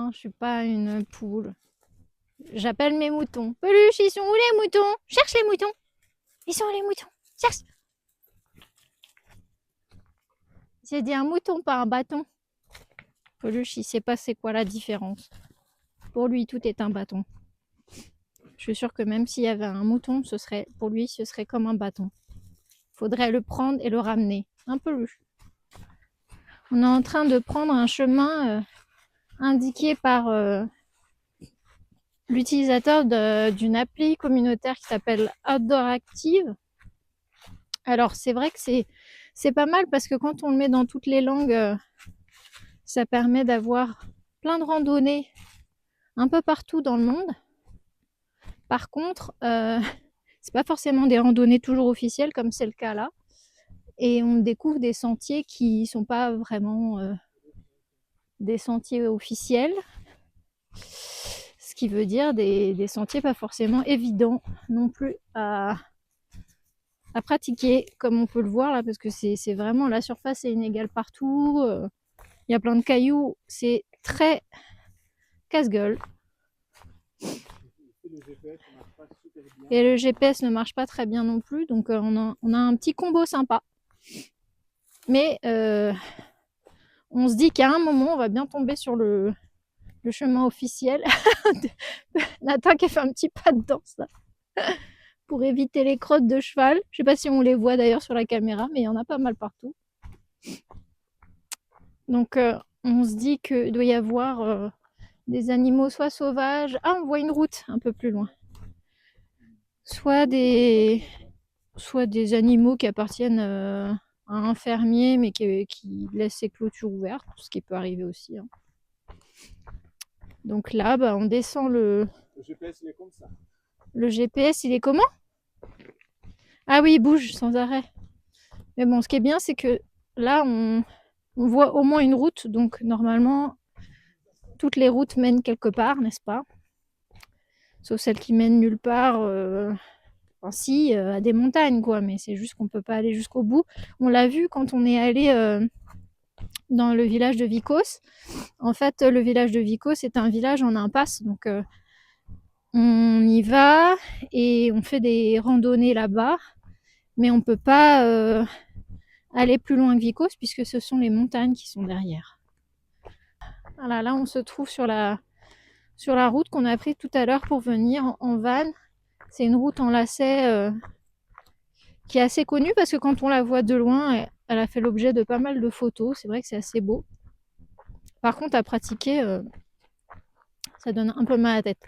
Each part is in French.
Non, je suis pas une poule. J'appelle mes moutons. Peluche, ils sont où les moutons? Cherche les moutons. Ils sont où les moutons? Cherche. J'ai dit un mouton, pas un bâton. Peluche, il sait pas c'est quoi la différence. Pour lui, tout est un bâton. Je suis sûre que même s'il y avait un mouton, pour lui, ce serait comme un bâton. Faudrait le prendre et le ramener. Un peluche. On est en train de prendre un chemin indiqué par l'utilisateur d'une appli communautaire qui s'appelle Outdoor Active. Alors c'est vrai que c'est pas mal parce que quand on le met dans toutes les langues, ça permet d'avoir plein de randonnées un peu partout dans le monde. Par contre, c'est pas forcément des randonnées toujours officielles comme c'est le cas là. Et on découvre des sentiers qui sont pas vraiment des sentiers officiels. Ce qui veut dire des sentiers pas forcément évidents non plus à pratiquer, comme on peut le voir là, parce que c'est vraiment, la surface est inégale partout. Il y a plein de cailloux, c'est très casse-gueule. Et le GPS ne marche pas très bien non plus, donc on a un petit combo sympa. Mais on se dit qu'à un moment, on va bien tomber sur le chemin officiel. Nathan qui a fait un petit pas de danse là, pour éviter les crottes de cheval. Je sais pas si on les voit d'ailleurs sur la caméra, mais il y en a pas mal partout. Donc on se dit qu'il doit y avoir des animaux soit sauvages. Ah, on voit une route un peu plus loin. Soit des animaux qui appartiennent à un fermier, mais qui laisse ses clôtures ouvertes, ce qui peut arriver aussi. Hein. Donc là, on descend le... Le GPS, il est comme ça. Le GPS, il est comment? Ah oui, il bouge sans arrêt. Mais bon, ce qui est bien, c'est que là, on voit au moins une route. Donc normalement, toutes les routes mènent quelque part, n'est-ce pas? Sauf celles qui mènent nulle part... Enfin, si, à des montagnes, quoi, mais c'est juste qu'on peut pas aller jusqu'au bout. On l'a vu quand on est allé dans le village de Vikos. En fait, le village de Vikos est un village en impasse, donc on y va et on fait des randonnées là-bas, mais on peut pas aller plus loin que Vikos puisque ce sont les montagnes qui sont derrière. Voilà, là on se trouve sur la route qu'on a prise tout à l'heure pour venir en van. C'est une route en lacet qui est assez connue parce que quand on la voit de loin, elle a fait l'objet de pas mal de photos. C'est vrai que c'est assez beau. Par contre, à pratiquer, ça donne un peu mal à la tête.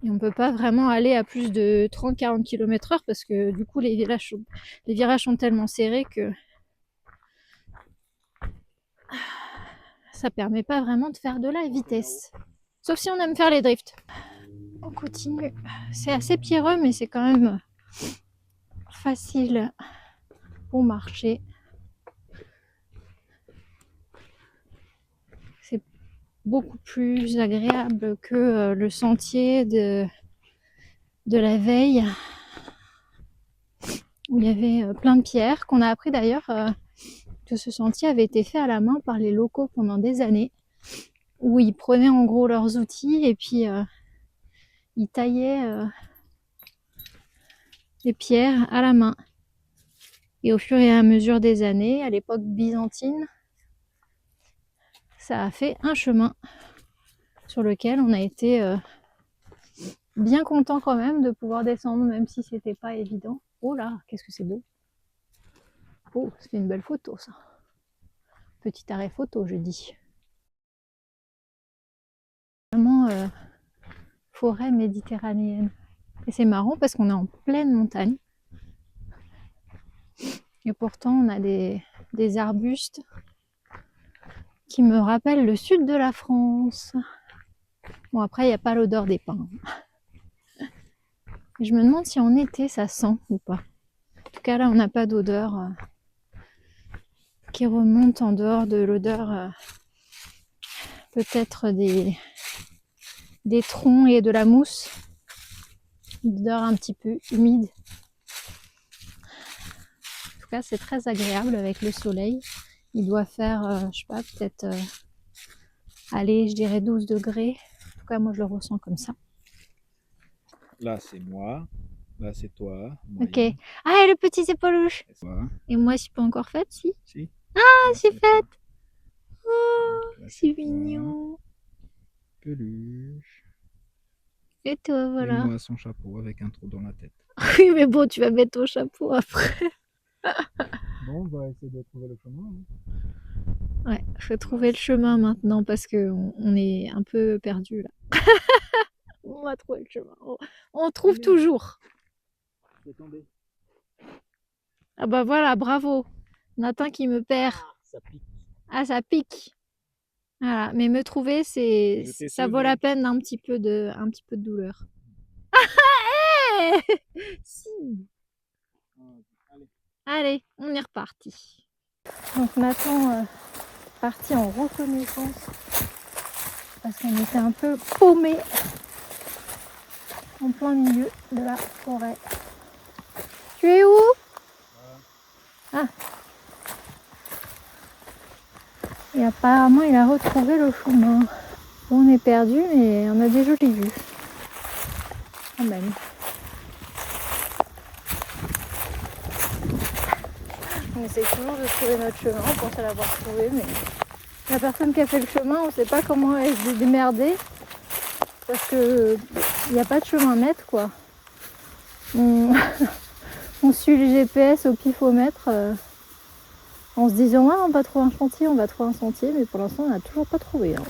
Et on peut pas vraiment aller à plus de 30-40 km/h parce que du coup, les virages sont tellement serrés que ça permet pas vraiment de faire de la vitesse. Sauf si on aime faire les drifts. On continue. C'est assez pierreux, mais c'est quand même facile pour marcher. C'est beaucoup plus agréable que le sentier de la veille où il y avait plein de pierres, qu'on a appris d'ailleurs que ce sentier avait été fait à la main par les locaux pendant des années, où ils prenaient en gros leurs outils et puis ils taillaient les pierres à la main. Et au fur et à mesure des années, à l'époque byzantine, ça a fait un chemin sur lequel on a été bien content quand même de pouvoir descendre, même si c'était pas évident. Oh là, qu'est-ce que c'est beau! Oh, c'est une belle photo ça. Petit arrêt photo, je dis. Vraiment forêt méditerranéenne. Et c'est marrant parce qu'on est en pleine montagne. Et pourtant, on a des arbustes qui me rappellent le sud de la France. Bon, après, il n'y a pas l'odeur des pins. Je me demande si en été, ça sent ou pas. En tout cas, là, on n'a pas d'odeur qui remonte en dehors de l'odeur peut-être des troncs et de la mousse. Une odeur un petit peu humide. En tout cas, c'est très agréable avec le soleil. Il doit faire, je sais pas, peut-être, allez, je dirais 12 degrés. En tout cas, moi, je le ressens comme ça. Là, c'est moi. Là, c'est toi. Ok. Moyen. Ah, et le petit épaulouche. Et toi. Et moi, je suis pas encore faite, si. Si. Ah, Là, c'est c'est toi. faite. Oh, Là, c'est toi. mignon. Peluche. Et toi, Et voilà. moi, son chapeau avec un trou dans la tête. Oui, mais bon, tu vas mettre ton chapeau après. Bon, on va essayer de trouver le chemin. Ouais, faut trouver le chemin maintenant parce que on est un peu perdu là. On va trouver le chemin. On trouve toujours. C'est tombé. Ah bah voilà, bravo. Nathan qui me perd. Ça pique. Ah, ça pique. Voilà, mais me trouver, Je t'ai ça vaut sauvé. la peine d'un petit peu de douleur. Si. Allez. Allez, on est reparti. Donc Nathan parti en reconnaissance parce qu'on était un peu paumé en plein milieu de la forêt. Tu es où? Ah. Et apparemment il a retrouvé le chemin. On est perdu mais on a des jolies vues. Quand même. On essaie toujours de trouver notre chemin, on pense à l'avoir trouvé, mais la personne qui a fait le chemin, on ne sait pas comment elle s'est démerdée parce que il n'y a pas de chemin net quoi. On, on suit le GPS au pifomètre en se disant ouais, on va trouver un sentier, on va trouver un sentier, mais pour l'instant on n'a toujours pas trouvé. Hein.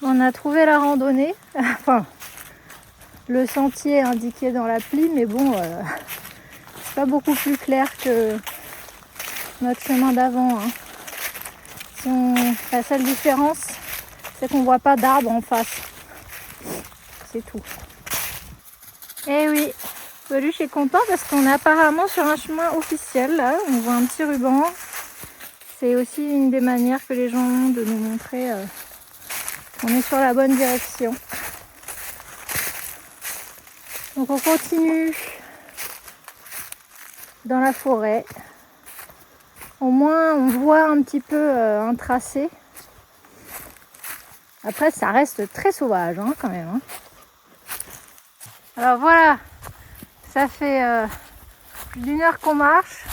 On a trouvé la randonnée, enfin le sentier indiqué dans l'appli, mais bon, c'est pas beaucoup plus clair que notre chemin d'avant. Hein. La seule différence, c'est qu'on voit pas d'arbres en face. C'est tout. Et oui, Peluche est content parce qu'on est apparemment sur un chemin officiel. Là, on voit un petit ruban. C'est aussi une des manières que les gens ont de nous montrer qu'on est sur la bonne direction. Donc on continue dans la forêt. Au moins on voit un petit peu un tracé. Après ça reste très sauvage hein, quand même. Hein. Alors voilà, ça fait plus d'1 heure qu'on marche.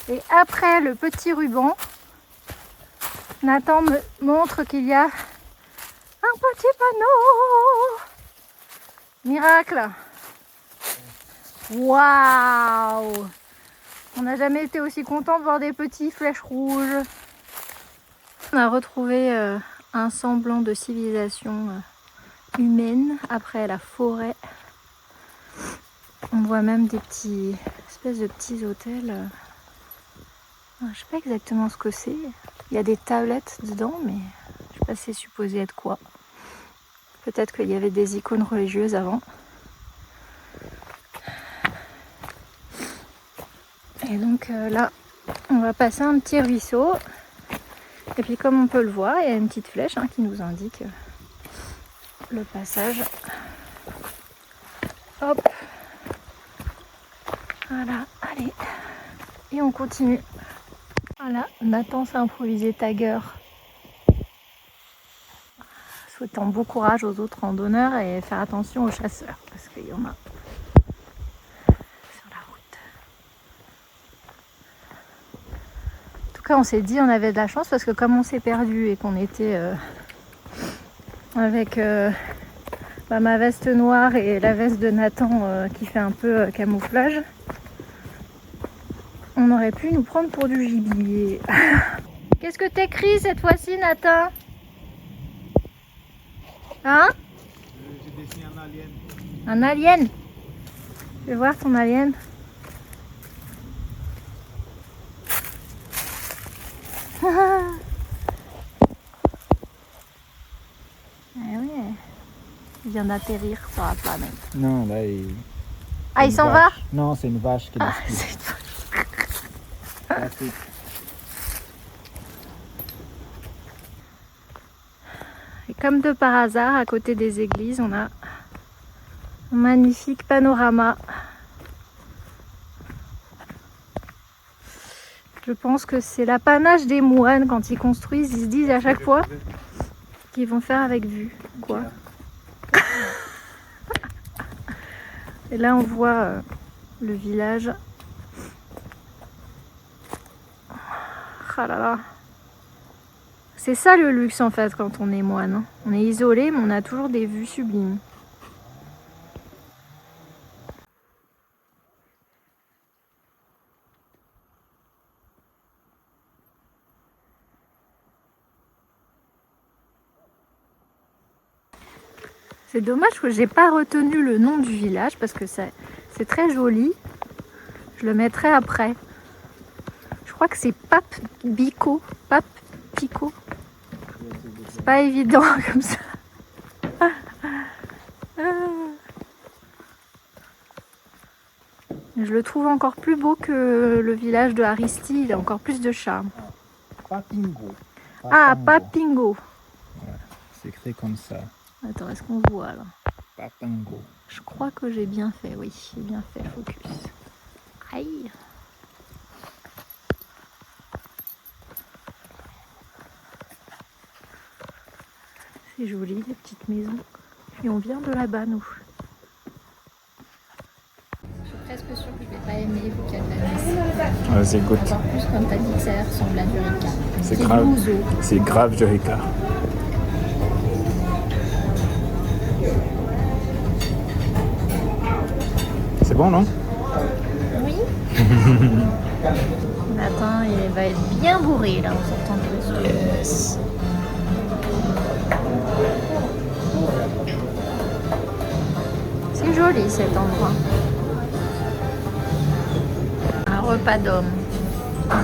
Et après le petit ruban, Nathan me montre qu'il y a un petit panneau. Miracle. Waouh! On n'a jamais été aussi content de voir des petites flèches rouges. On a retrouvé un semblant de civilisation humaine après la forêt. On voit même des espèces de petits hôtels. Je sais pas exactement ce que c'est. Il y a des tablettes dedans, mais je sais pas si c'est supposé être quoi. Peut-être qu'il y avait des icônes religieuses avant. Et donc là, on va passer un petit ruisseau. Et puis comme on peut le voir, il y a une petite flèche hein, qui nous indique le passage. Hop. Voilà, allez. Et on continue. Voilà, Nathan s'est improvisé tagueur. Souhaitant bon courage aux autres randonneurs et faire attention aux chasseurs, parce qu'il y en a sur la route. En tout cas, on s'est dit on avait de la chance, parce que comme on s'est perdu et qu'on était avec ma veste noire et la veste de Nathan qui fait un peu camouflage, on aurait pu nous prendre pour du gibier. Qu'est-ce que t'écris cette fois-ci, Nathan? Hein? J'ai dessiné un alien. Un alien? Je vais voir ton alien. Eh oui, il vient d'atterrir sur la planète. Non, là, il... Ah, il s'en va? Non, c'est une vache qui Ah, l'a c'est pris. Et comme de par hasard, à côté des églises, on a un magnifique panorama. Je pense que c'est l'apanage des moines quand ils construisent. Ils se disent à chaque fois qu'ils vont faire avec vue. Quoi. Et là, on voit le village. Ah là là. C'est ça le luxe en fait quand on est moine. On est isolé, mais on a toujours des vues sublimes. C'est dommage que j'ai pas retenu le nom du village parce que c'est très joli. Je le mettrai après. Je crois que c'est Pape Bico. Pape Pico. C'est pas évident comme ça. Je le trouve encore plus beau que le village de Aristi. Il a encore plus de charme. Papingo. Ah, Papingo. Ouais, c'est écrit comme ça. Attends, est-ce qu'on voit là? Papingo. Je crois que j'ai bien fait, oui, j'ai bien fait le focus. Aïe! C'est joli, les petites maisons. Et on vient de là-bas, nous. Je suis presque sûre que je vais pas aimer vu qu'il y a de la messe. Vas-y, écoute. Encore plus quand t'as dit que ça ressemble à du Ricard. C'est grave. C'est grave du Ricard. C'est bon, non? Oui. Attends, il va être bien bourré là en sortant de resto. Yes. C'est joli cet endroit. Un repas d'homme.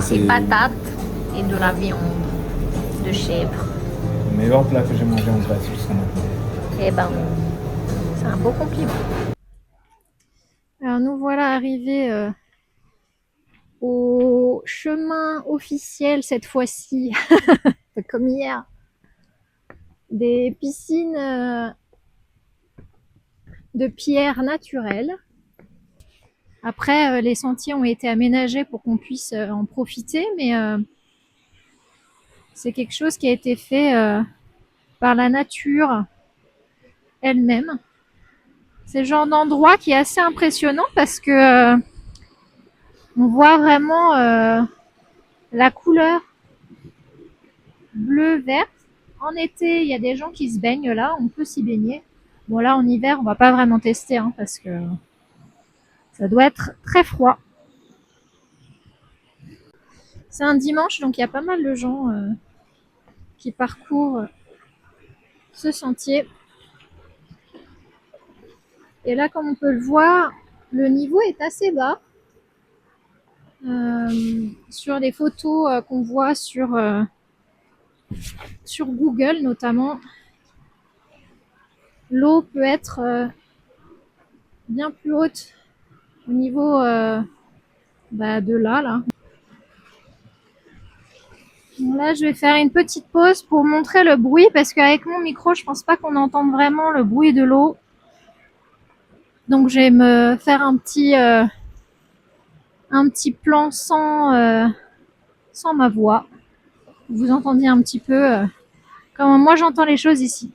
Des patates et de la viande de chèvre. Le meilleur plat que j'ai mangé en Grèce jusqu'à maintenant. Eh ben, c'est un beau compliment. Alors nous voilà arrivés au chemin officiel cette fois-ci, comme hier, des piscines de pierre naturelle. Après, les sentiers ont été aménagés pour qu'on puisse en profiter, mais c'est quelque chose qui a été fait par la nature elle-même. C'est le genre d'endroit qui est assez impressionnant parce que on voit vraiment la couleur bleu-verte. En été, il y a des gens qui se baignent là, on peut s'y baigner. Bon là, en hiver, on va pas vraiment tester hein, parce que ça doit être très froid. C'est un dimanche, donc il y a pas mal de gens qui parcourent ce sentier. Et là, comme on peut le voir, le niveau est assez bas. Sur les photos qu'on voit sur Google notamment, l'eau peut être bien plus haute au niveau de là. Bon, là, je vais faire une petite pause pour montrer le bruit parce qu'avec mon micro, je pense pas qu'on entende vraiment le bruit de l'eau. Donc, je vais me faire un petit plan sans ma voix. Vous entendiez un petit peu comment moi j'entends les choses ici.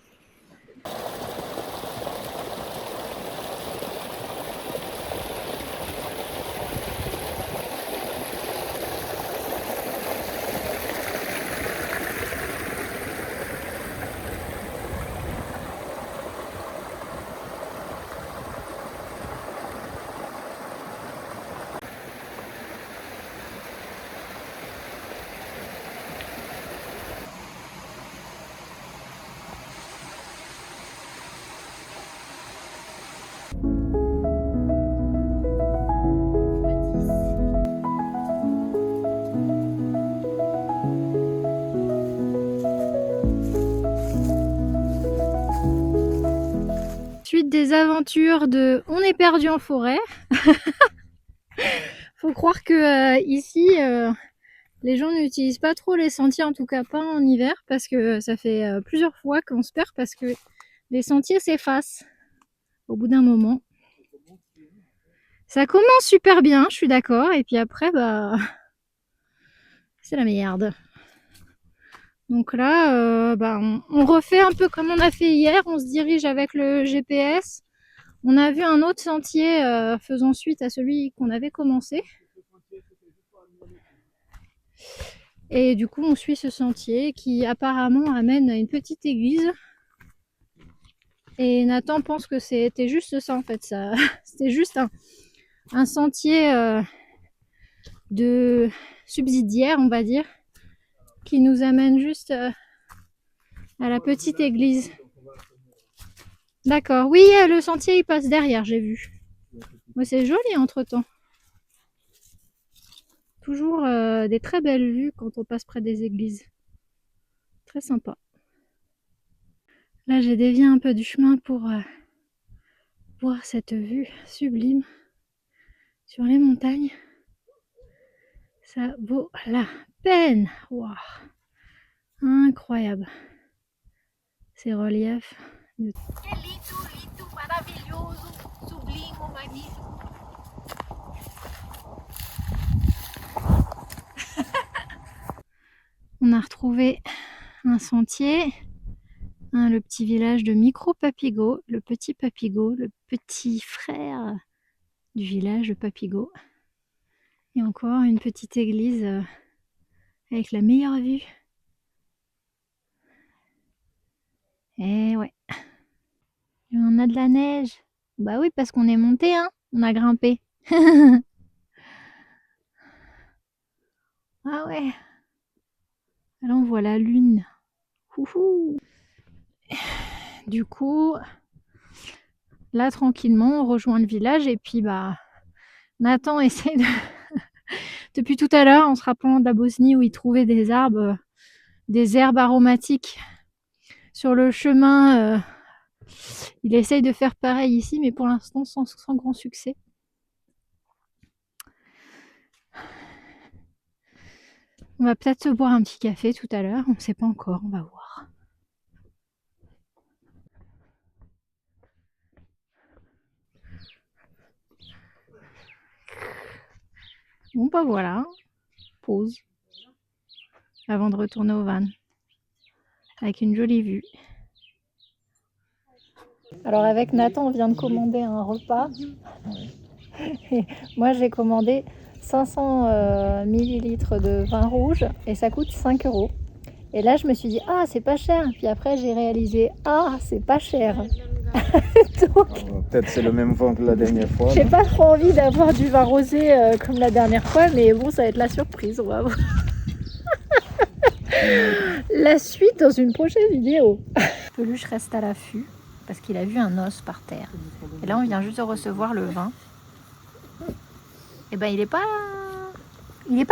Suite des aventures de On est perdu en forêt. Faut croire que ici les gens n'utilisent pas trop les sentiers, en tout cas pas en hiver, parce que ça fait plusieurs fois qu'on se perd parce que les sentiers s'effacent au bout d'un moment. Ça commence super bien, je suis d'accord, et puis après, bah, C'est la merde. Donc là, on refait un peu comme on a fait hier. On se dirige avec le GPS. On a vu un autre sentier faisant suite à celui qu'on avait commencé. Et du coup, on suit ce sentier qui apparemment amène à une petite église. Et Nathan pense que c'était juste ça en fait. C'était juste un sentier de subsidiaire, on va dire, qui nous amène juste à la petite église. D'accord. Oui, le sentier il passe derrière, j'ai vu. Mais c'est joli entre-temps. Toujours des très belles vues quand on passe près des églises. Très sympa. Là, j'ai dévié un peu du chemin pour voir cette vue sublime sur les montagnes. Ça vaut la peine. Wow. Incroyable. Ces reliefs. On a retrouvé un sentier, le petit village de Micro Papigo, le petit Papigo, le petit frère du village de Papigo. Et encore une petite église avec la meilleure vue. Et ouais. Et on a de la neige. Bah oui, parce qu'on est monté, hein. On a grimpé. Ah ouais. Là, on voit la lune. Ouhou. Du coup, là, tranquillement, on rejoint le village et puis, Nathan essaie de... Depuis tout à l'heure, en se rappelant de la Bosnie où il trouvait des herbes aromatiques sur le chemin, il essaye de faire pareil ici, mais pour l'instant, sans grand succès. On va peut-être se boire un petit café tout à l'heure, on ne sait pas encore, on va voir. Bon voilà, pause, avant de retourner au van, avec une jolie vue. Alors avec Nathan, on vient de commander un repas. Et moi j'ai commandé 500 millilitres de vin rouge et ça coûte 5 €. Et là je me suis dit, ah c'est pas cher. Puis après j'ai réalisé, ah c'est pas cher. Donc, peut-être c'est le même vin que la dernière fois. J'ai pas trop envie d'avoir du vin rosé comme la dernière fois, mais bon, ça va être la surprise. On va voir. La suite dans une prochaine vidéo. Peluche reste à l'affût parce qu'il a vu un os par terre. Et là, on vient juste de recevoir le vin. Et ben, il est pas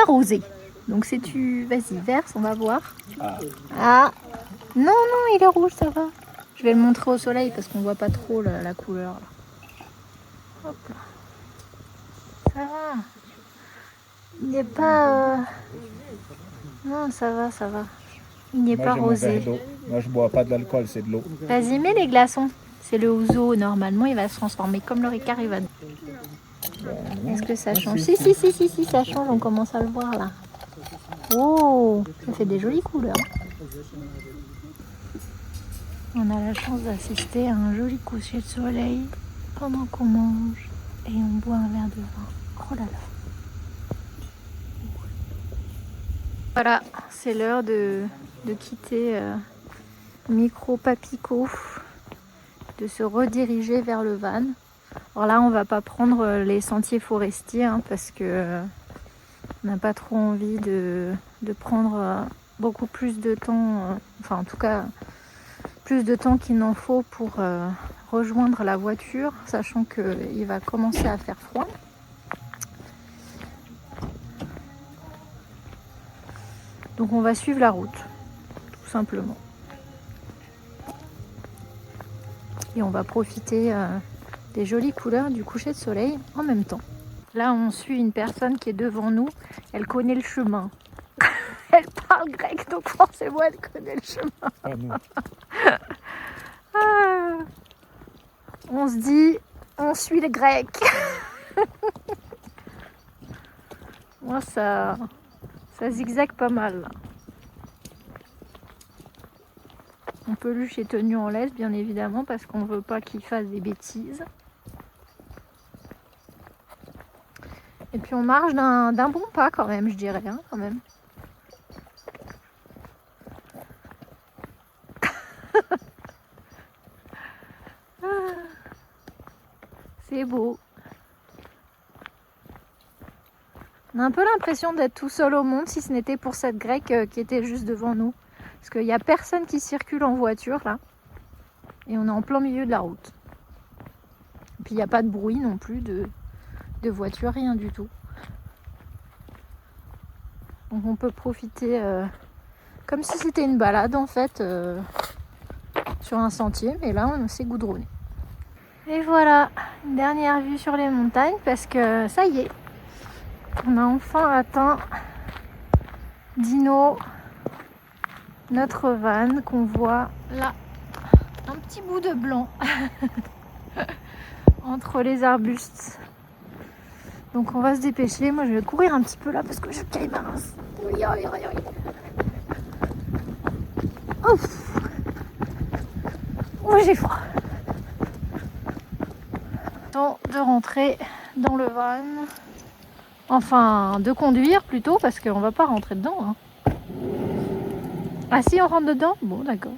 rosé. Donc, si tu, vas-y, verse, on va voir. Ah, non, il est rouge, ça va. Je vais le montrer au soleil parce qu'on voit pas trop la couleur. Là. Hop là. Ça va. Il n'est pas... Non, ça va. Il n'est pas rosé. Moi, je bois pas de l'alcool, c'est de l'eau. Vas-y, mets les glaçons. C'est le ouzo, normalement, il va se transformer comme le Ricard, il va... Est-ce que ça change? Si, ça change, on commence à le voir, là. Oh, ça fait des jolies couleurs. On a la chance d'assister à un joli coucher de soleil pendant qu'on mange et on boit un verre de vin. Oh là là. Voilà, c'est l'heure de quitter Micro Papico, de se rediriger vers le van. Alors là, on va pas prendre les sentiers forestiers parce que on n'a pas trop envie de prendre beaucoup plus de temps, enfin en tout cas plus de temps qu'il n'en faut pour rejoindre la voiture, sachant qu'il va commencer à faire froid. Donc on va suivre la route, tout simplement. Et on va profiter des jolies couleurs du coucher de soleil en même temps. Là, on suit une personne qui est devant nous. Elle connaît le chemin. Elle parle grec, donc forcément, elle connaît le chemin. Ah non. On se dit, on suit le grec. Moi, ça Ça zigzague pas mal là. Mon peluche est tenu en laisse bien évidemment parce qu'on veut pas qu'il fasse des bêtises. Et puis on marche d'un bon pas quand même, je dirais, hein, quand même. C'est beau. On a un peu l'impression d'être tout seul au monde si ce n'était pour cette grecque qui était juste devant nous. Parce qu'il n'y a personne qui circule en voiture là. Et on est en plein milieu de la route. Et puis il n'y a pas de bruit non plus de voiture, rien du tout. Donc on peut profiter comme si c'était une balade en fait sur un sentier. Mais là on s'est goudronné. Et voilà, une dernière vue sur les montagnes parce que ça y est. On a enfin atteint Dino, notre van qu'on voit là, un petit bout de blanc entre les arbustes. Donc on va se dépêcher, moi je vais courir un petit peu là parce que je caille ma race. Ouf. Oh, j'ai froid. Temps de rentrer dans le van. Enfin, de conduire plutôt, parce qu'on va pas rentrer dedans. Hein. Ah si, on rentre dedans? Bon, d'accord.